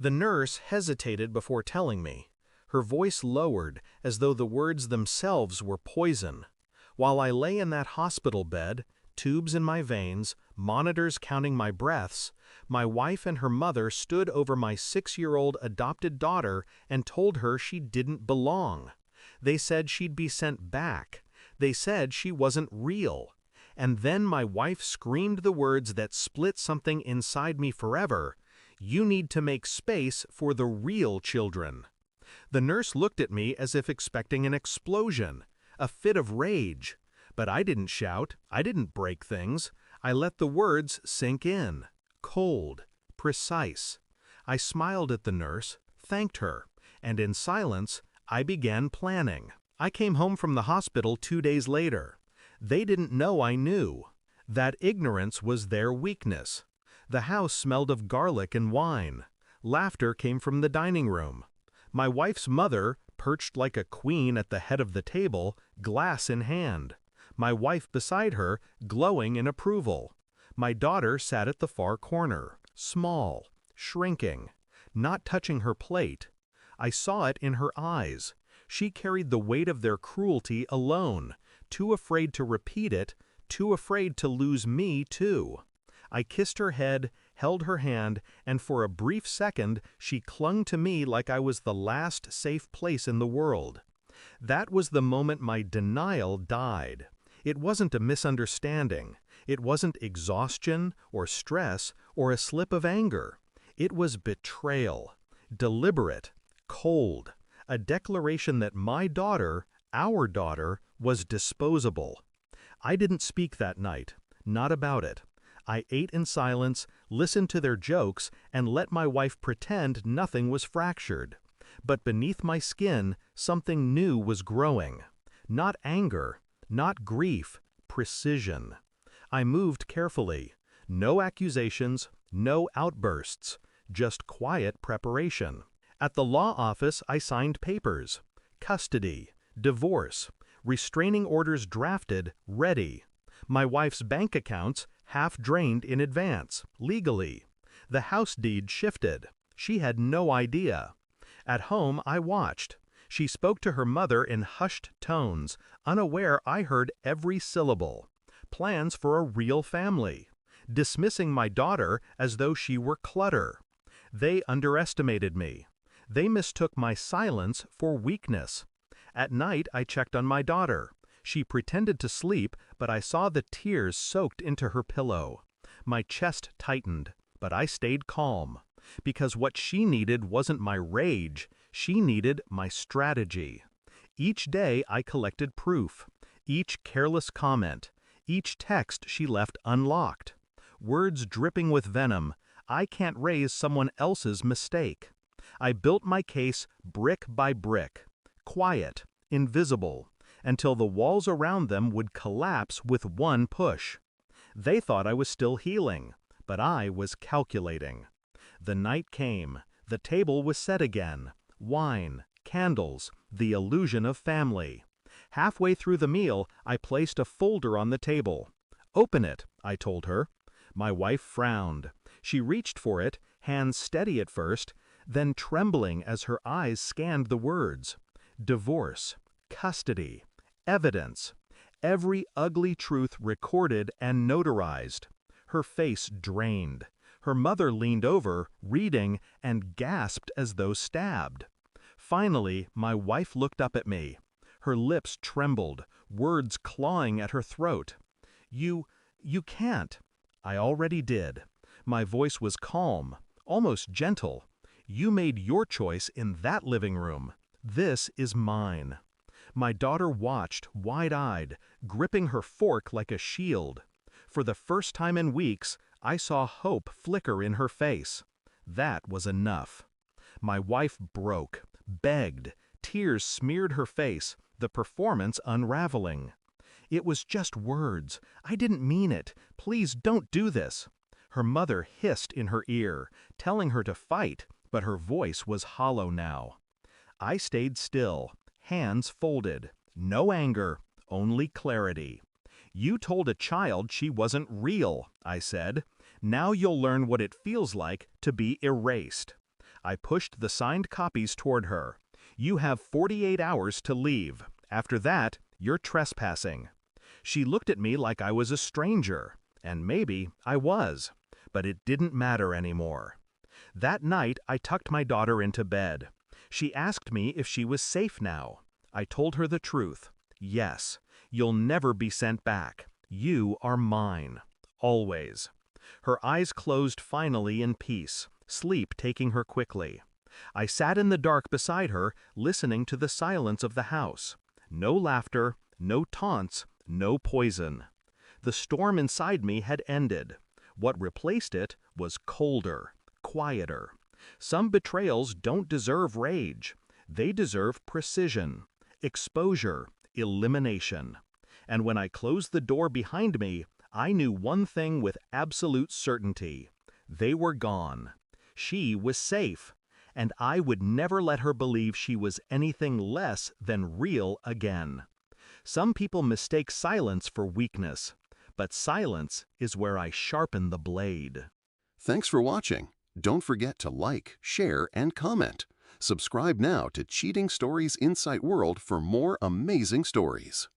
The nurse hesitated before telling me. Her voice lowered as though the words themselves were poison. While I lay in that hospital bed, tubes in my veins, monitors counting my breaths, my wife and her mother stood over my 6-year-old adopted daughter and told her she didn't belong. They said she'd be sent back. They said she wasn't real. And then my wife screamed the words that split something inside me forever: "You need to make space for the real children." The nurse looked at me as if expecting an explosion, a fit of rage. But I didn't shout, I didn't break things. I let the words sink in. Cold, precise. I smiled at the nurse, thanked her, and in silence, I began planning. I came home from the hospital 2 days later. They didn't know I knew. That ignorance was their weakness. The house smelled of garlic and wine. Laughter came from the dining room. My wife's mother, perched like a queen at the head of the table, glass in hand. My wife beside her, glowing in approval. My daughter sat at the far corner, small, shrinking, not touching her plate. I saw it in her eyes. She carried the weight of their cruelty alone, too afraid to repeat it, too afraid to lose me too. I kissed her head, held her hand, and for a brief second she clung to me like I was the last safe place in the world. That was the moment my denial died. It wasn't a misunderstanding. It wasn't exhaustion or stress or a slip of anger. It was betrayal, deliberate, cold, a declaration that my daughter, our daughter, was disposable. I didn't speak that night, not about it. I ate in silence, listened to their jokes, and let my wife pretend nothing was fractured. But beneath my skin, something new was growing. Not anger, not grief, precision. I moved carefully. No accusations, no outbursts, just quiet preparation. At the law office, I signed papers. Custody, divorce, restraining orders drafted, ready. My wife's bank accounts half drained in advance, legally. The house deed shifted. She had no idea. At home, I watched. She spoke to her mother in hushed tones, unaware I heard every syllable. Plans for a real family. Dismissing my daughter as though she were clutter. They underestimated me. They mistook my silence for weakness. At night, I checked on my daughter. She pretended to sleep, but I saw the tears soaked into her pillow. My chest tightened, but I stayed calm. Because what she needed wasn't my rage, she needed my strategy. Each day I collected proof. Each careless comment. Each text she left unlocked. Words dripping with venom. I can't raise someone else's mistake. I built my case brick by brick. Quiet, invisible, until the walls around them would collapse with one push. They thought I was still healing, but I was calculating. The night came. The table was set again. Wine, candles, the illusion of family. Halfway through the meal, I placed a folder on the table. "Open it," I told her. My wife frowned. She reached for it, hands steady at first, then trembling as her eyes scanned the words. Divorce, custody, evidence, every ugly truth recorded and notarized. Her face drained. Her mother leaned over, reading, and gasped as though stabbed. Finally, my wife looked up at me. Her lips trembled, words clawing at her throat. You can't." I already did. My voice was calm, almost gentle. "You made your choice in that living room. This is mine." My daughter watched, wide-eyed, gripping her fork like a shield. For the first time in weeks, I saw hope flicker in her face. That was enough. My wife broke, begged, tears smeared her face, the performance unraveling. "It was just words. I didn't mean it. Please don't do this." Her mother hissed in her ear, telling her to fight, but her voice was hollow now. I stayed still, hands folded. No anger, only clarity. "You told a child she wasn't real," I said. "Now you'll learn what it feels like to be erased." I pushed the signed copies toward her. "You have 48 hours to leave. After that, you're trespassing." She looked at me like I was a stranger, and maybe I was, but it didn't matter anymore. That night, I tucked my daughter into bed. She asked me if she was safe now. I told her the truth. Yes, you'll never be sent back. You are mine. Always. Her eyes closed finally in peace, sleep taking her quickly. I sat in the dark beside her, listening to the silence of the house. No laughter, no taunts, no poison. The storm inside me had ended. What replaced it was colder, quieter. Some betrayals don't deserve rage. They deserve precision, exposure, elimination. And when I closed the door behind me, I knew one thing with absolute certainty. They were gone. She was safe, and I would never let her believe she was anything less than real again. Some people mistake silence for weakness, but silence is where I sharpen the blade. Thanks for watching. Don't forget to like, share, and comment. Subscribe now to Cheating Stories Insight World for more amazing stories.